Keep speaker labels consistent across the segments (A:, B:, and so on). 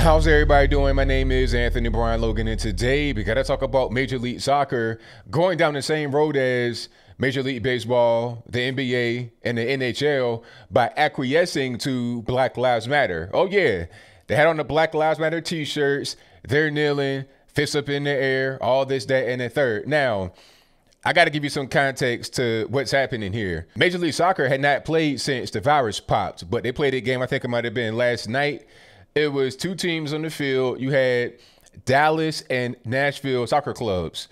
A: How's everybody doing? My name is Anthony Brian Logan, and today we got to talk about Major League Soccer going down the same road as Major League Baseball, the NBA, and the NHL by acquiescing to Black Lives Matter. Oh yeah, they had on the Black Lives Matter t-shirts, they're kneeling, fists up in the air, all this, that, and the third. Now, I got to give you some context to what's happening here. Major League Soccer had not played since the virus popped, but they played a game, I think it might have been last night. It was two teams on the field. You had Dallas and Nashville soccer clubs.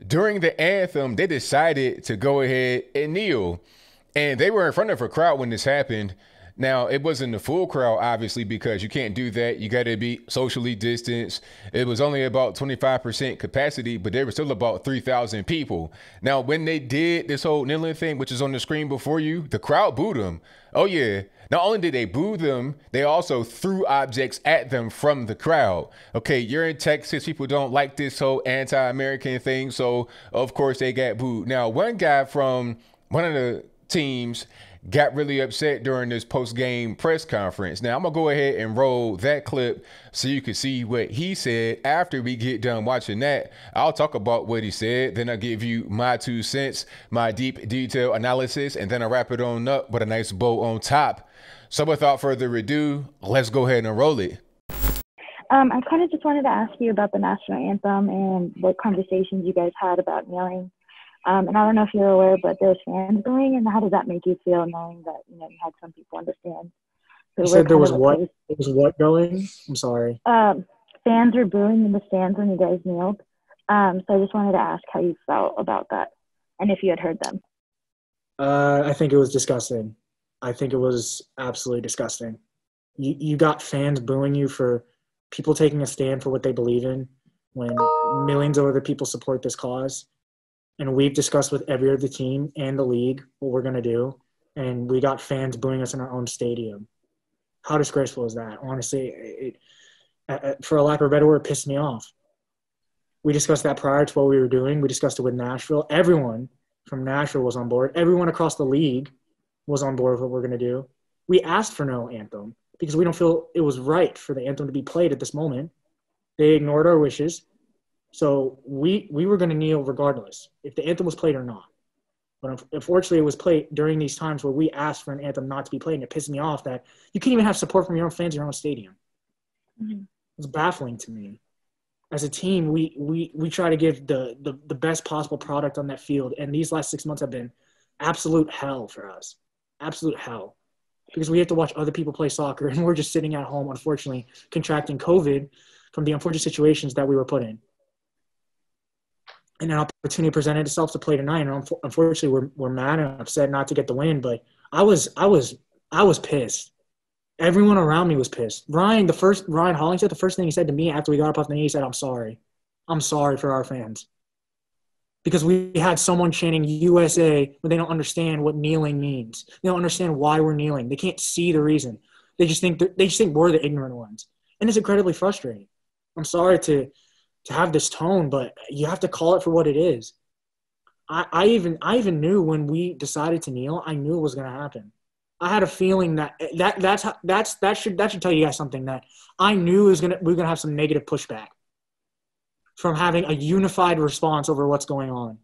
A: During the anthem, they decided to go ahead and kneel. And they were in front of a crowd when this happened. Now, it wasn't the full crowd, obviously, because you can't do that. You got to be socially distanced. It was only about 25% capacity, but there were still about 3,000 people. Now, when they did this whole kneeling thing, which is on the screen before you, the crowd booed them. Oh, yeah. Not only did they boo them, they also threw objects at them from the crowd. Okay, you're in Texas. People don't like this whole anti-American thing, so of course they got booed. Now, one guy from one of the teams got really upset during this post-game press conference. Now, I'm going to go ahead and roll that clip so you can see what he said. After we get done watching that, I'll talk about what he said. Then I'll give you my 2 cents, my deep detail analysis, and then I'll wrap it on up with a nice bow on top. So without further ado, let's go ahead and roll it.
B: I kind of just wanted to ask you about the national anthem and what conversations you guys had about kneeling. And I don't know if you're aware, but there's fans going, and how does that make you feel knowing that, you had some people understand?
C: You said there was what? There was what going? I'm sorry.
B: Fans were booing in the stands when you guys kneeled. So I just wanted to ask how you felt about that and if you had heard them.
C: I think it was disgusting. I think it was absolutely disgusting. You got fans booing you for people taking a stand for what they believe in when millions of other people support this cause. And we've discussed with every other team and the league what we're going to do. And we got fans booing us in our own stadium. How disgraceful is that? Honestly, for a lack of a better word, it pissed me off. We discussed that prior to what we were doing. We discussed it with Nashville. Everyone from Nashville was on board. Everyone across the league was on board with what we're going to do. We asked for no anthem because we don't feel it was right for the anthem to be played at this moment. They ignored our wishes. So we were going to kneel regardless if the anthem was played or not. But unfortunately, it was played during these times where we asked for an anthem not to be played, and it pissed me off that you can't even have support from your own fans in your own stadium. Mm-hmm. It was baffling to me. As a team, we try to give the best possible product on that field, and these last 6 months have been absolute hell for us. Absolute hell. Because we have to watch other people play soccer, and we're just sitting at home, unfortunately, contracting COVID from the unfortunate situations that we were put in. And an opportunity presented itself to play tonight, and unfortunately, we're mad and upset not to get the win. But I was pissed. Everyone around me was pissed. Ryan Hollingshead, the first thing he said to me after we got up off the knee, he said, "I'm sorry. I'm sorry for our fans." Because we had someone chanting USA when they don't understand what kneeling means. They don't understand why we're kneeling. They can't see the reason. They just think we're the ignorant ones, and it's incredibly frustrating. I'm sorry to have this tone, but you have to call it for what it is. I even knew when we decided to kneel, I knew it was going to happen. I had a feeling that should tell you guys something, that I knew we're going to have some negative pushback from having a unified response over what's going on.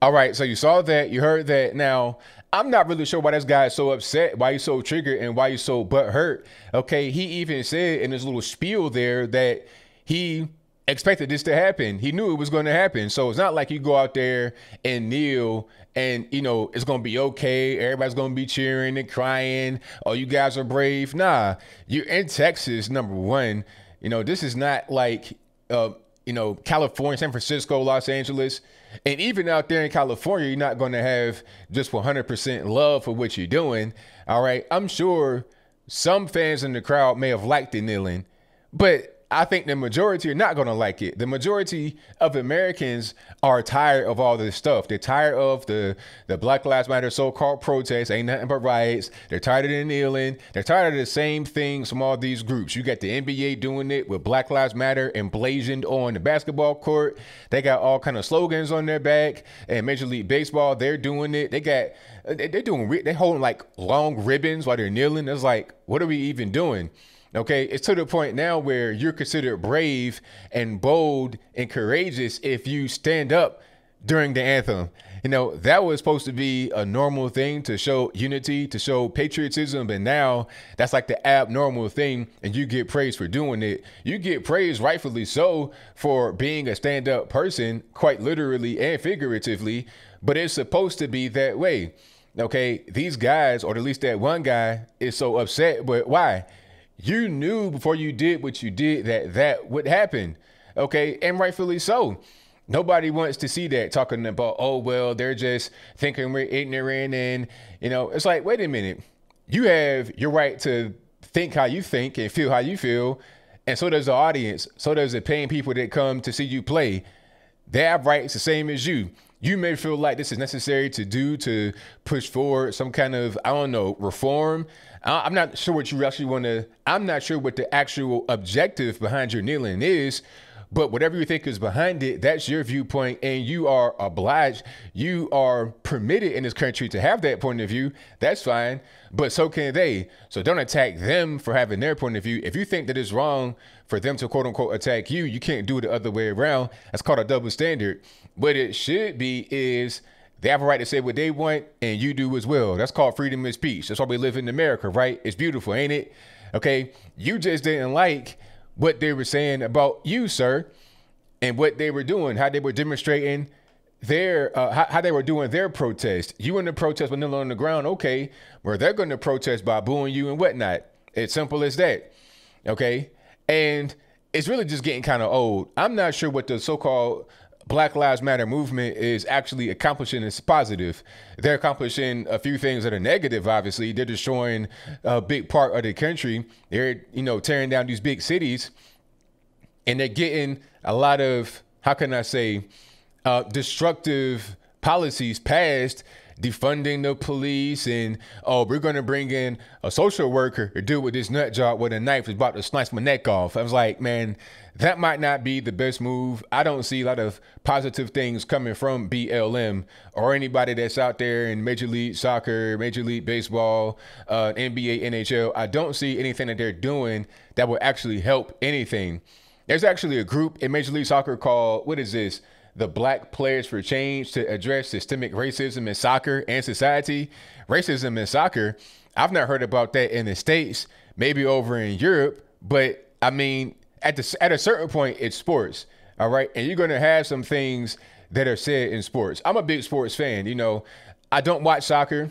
A: All right, so you saw that, you heard that. Now, I'm not really sure why this guy is so upset, why he's so triggered, and why he's so butthurt. Okay, he even said in his little spiel there that he expected this to happen. He knew it was going to happen. So it's not like you go out there and kneel and, it's going to be okay. Everybody's going to be cheering and crying. Oh, you guys are brave. Nah, you're in Texas, number one. This is not like, California, San Francisco, Los Angeles. And even out there in California, you're not going to have just 100% love for what you're doing. All right. I'm sure some fans in the crowd may have liked the kneeling, but I think the majority are not going to like it. The majority of Americans are tired of all this stuff. They're tired of the Black Lives Matter so-called protests. Ain't nothing but riots. They're tired of the kneeling. They're tired of the same things from all these groups. You got the NBA doing it with Black Lives Matter emblazoned on the basketball court. They got all kind of slogans on their back. And Major League Baseball, they're doing it. They're holding like long ribbons while they're kneeling. It's like, what are we even doing? Okay, it's to the point now where you're considered brave and bold and courageous if you stand up during the anthem. You know, that was supposed to be a normal thing to show unity, to show patriotism, but now that's like the abnormal thing, and you get praised for doing it. You get praised, rightfully so, for being a stand-up person, quite literally and figuratively, but it's supposed to be that way. Okay, these guys, or at least that one guy, is so upset, but why? You knew before you did what you did that that would happen. Okay, and rightfully so. Nobody wants to see that, talking about, oh, well, they're just thinking we're ignorant. And, you know, it's like, wait a minute. You have your right to think how you think and feel how you feel. And so does the audience. So does the paying people that come to see you play. They have rights the same as you. You may feel like this is necessary to do to push forward some kind of, I don't know, reform. I'm not sure what you actually want to, I'm not sure what the actual objective behind your kneeling is. But whatever you think is behind it, that's your viewpoint, and you are obliged, you are permitted in this country to have that point of view. That's fine, but so can they. So don't attack them for having their point of view. If you think that it's wrong for them to quote unquote attack you, you can't do it the other way around. That's called a double standard. What it should be is they have a right to say what they want, and you do as well. That's called freedom of speech. That's why we live in America, right? It's beautiful, ain't it? Okay, you just didn't like what they were saying about you, sir, and what they were doing, how they were demonstrating their, how they were doing their protest. You in the protest with kneeling on the ground, okay, well, they're going to protest by booing you and whatnot. It's simple as that, okay? And it's really just getting kind of old. I'm not sure what the so-called Black Lives Matter movement is actually accomplishing is positive. They're accomplishing a few things that are negative, obviously. They're destroying a big part of the country. They're, you know, tearing down these big cities. And they're getting a lot of, how can I say, destructive policies passed, defunding the police, and, oh, we're going to bring in a social worker to deal with this nut job with a knife that's about to slice my neck off. I was like, man, that might not be the best move. I don't see a lot of positive things coming from BLM or anybody that's out there in Major League Soccer, Major League Baseball, NBA, NHL. I don't see anything that they're doing that will actually help anything. There's actually a group in Major League Soccer called, what is this? The Black Players for Change, to address systemic racism in soccer and society. Racism in soccer, I've not heard about that in the States, maybe over in Europe, but I mean, at a certain point, it's sports, all right? And you're going to have some things that are said in sports. I'm a big sports fan, you know. I don't watch soccer,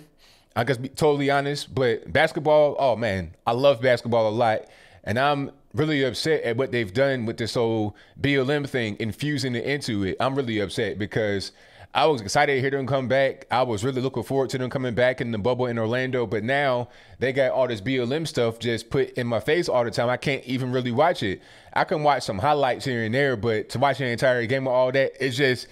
A: I guess, be totally honest, but basketball, oh man, I love basketball a lot. And I'm really upset at what they've done with this whole BLM thing, infusing it into it. I'm really upset because I was excited to hear them come back. I was really looking forward to them coming back in the bubble in Orlando, but now they got all this BLM stuff just put in my face all the time. I can't even really watch it. I can watch some highlights here and there, but to watch an entire game of all that, it's just,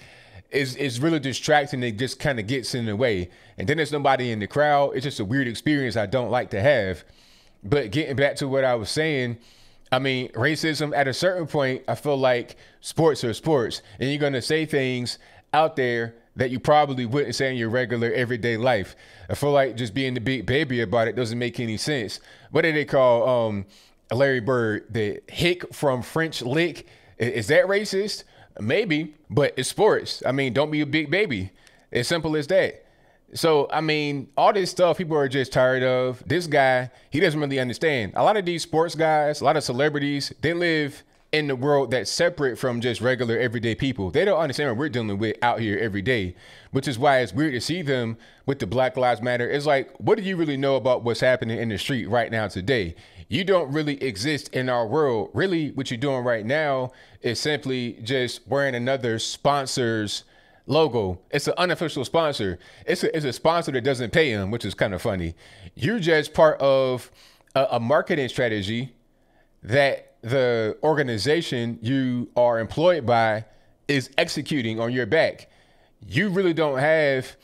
A: it's really distracting. It just kind of gets in the way. And then there's nobody in the crowd. It's just a weird experience I don't like to have. But getting back to what I was saying, I mean, racism at a certain point, I feel like sports are sports, and you're going to say things out there that you probably wouldn't say in your regular everyday life. I feel like just being the big baby about it doesn't make any sense. What do they call Larry Bird? The hick from French lick? Is that racist? Maybe, but it's sports. I mean, don't be a big baby. As simple as that. So, I mean, all this stuff people are just tired of. This guy, he doesn't really understand. A lot of these sports guys, a lot of celebrities, they live in the world that's separate from just regular everyday people. They don't understand what we're dealing with out here every day, which is why it's weird to see them with the Black Lives Matter. It's like, what do you really know about what's happening in the street right now today? You don't really exist in our world. Really, what you're doing right now is simply just wearing another sponsor's logo. It's an unofficial sponsor. It's a sponsor that doesn't pay him, which is kind of funny. You're just part of a marketing strategy that the organization you are employed by is executing on your back. You really don't have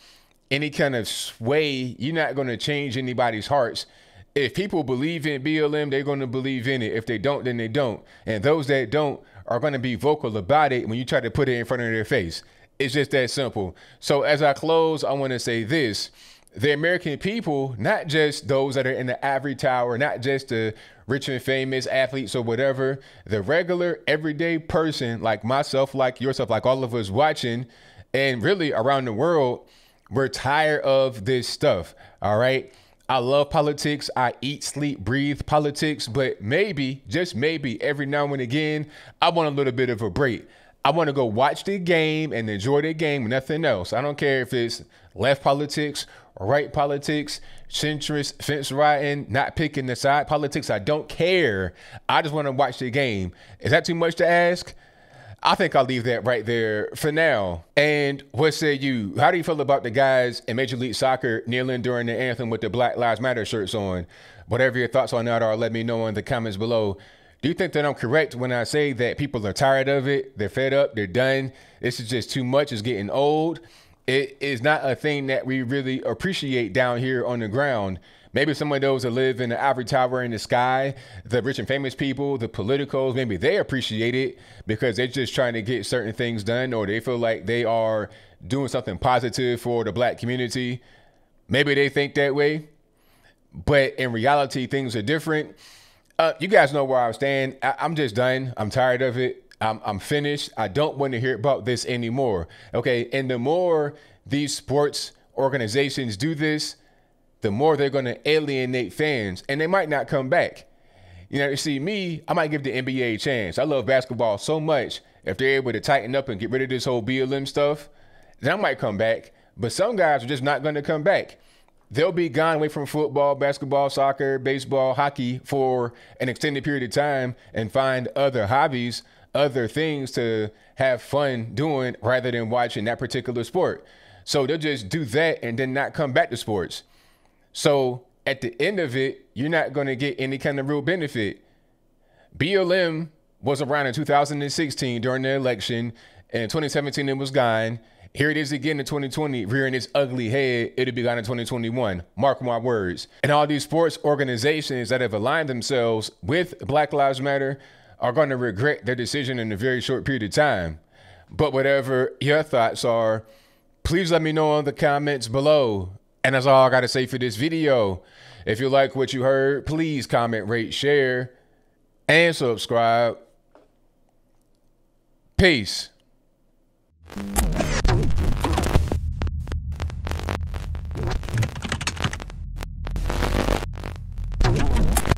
A: any kind of sway. You're not going to change anybody's hearts. If people believe in BLM, they're going to believe in it. If they don't, then they don't. And those that don't are going to be vocal about it when you try to put it in front of their face. It's just that simple. So as I close, I want to say this. the American people, not just those that are in the ivory tower, not just the rich and famous athletes or whatever, the regular everyday person like myself, like yourself, like all of us watching, and really around the world, we're tired of this stuff. All right. I love politics. I eat, sleep, breathe politics, but maybe, just maybe, every now and again, I want a little bit of a break. I want to go watch the game and enjoy the game, nothing else. I don't care if it's left politics or right politics, centrist, fence riding, not picking the side politics. I don't care. I just want to watch the game. Is that too much to ask? I think I'll leave that right there for now. And what say you? How do you feel about the guys in Major League Soccer kneeling during the anthem with the Black Lives Matter shirts on? Whatever your thoughts on that are, let me know in the comments below. Do you think that I'm correct when I say that people are tired of it? They're fed up. They're done. This is just too much. It's getting old. It is not a thing that we really appreciate down here on the ground. Maybe some of those that live in the ivory tower in the sky, the rich and famous people, the politicals, maybe they appreciate it because they're just trying to get certain things done, or they feel like they are doing something positive for the black community. Maybe they think that way, but in reality, things are different. You guys know where I stand. I'm just done. I'm tired of it. I'm finished. I don't want to hear about this anymore. Okay. And the more these sports organizations do this, the more they're going to alienate fans, and they might not come back. You know, you see me, I might give the NBA a chance. I love basketball so much. If they're able to tighten up and get rid of this whole BLM stuff, then I might come back. But some guys are just not going to come back. They'll be gone away from football, basketball, soccer, baseball, hockey for an extended period of time and find other hobbies, other things to have fun doing rather than watching that particular sport. So they'll just do that and then not come back to sports. So at the end of it, you're not going to get any kind of real benefit. BLM was around in 2016 during the election. In 2017, it was gone. Here it is again in 2020, rearing its ugly head. It'll be gone in 2021. Mark my words. And all these sports organizations that have aligned themselves with Black Lives Matter are going to regret their decision in a very short period of time. But whatever your thoughts are, please let me know in the comments below. And that's all I got to say for this video. If you like what you heard, please comment, rate, share, and subscribe. Peace.